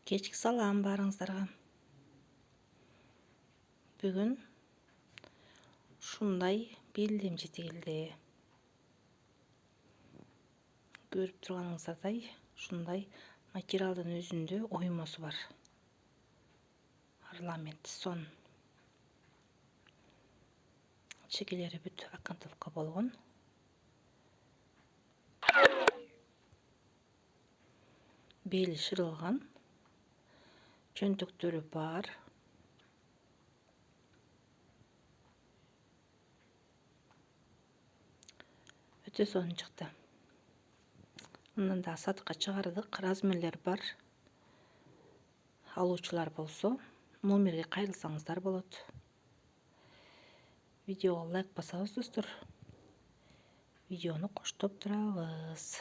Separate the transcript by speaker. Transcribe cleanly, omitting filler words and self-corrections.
Speaker 1: Кечки салам барыңыздарга. Бүгүн ушундай белдемчи тигилди. Көрүп турганыңыздардай ушундай материалдын өзүндө оймосу бар. Орламент сон. Чегелери бүт акантовка болгон. Бели шырылган. Чөнтөктөрү бар. Өтө сонун чыкты. Мындан да сатыкка чыгардык. Размерлер бар. Алуучулар болсо, номерге кайрылсаңыздар болот. Видеого лайк басабыз достор. Видеону коштоп турабыз.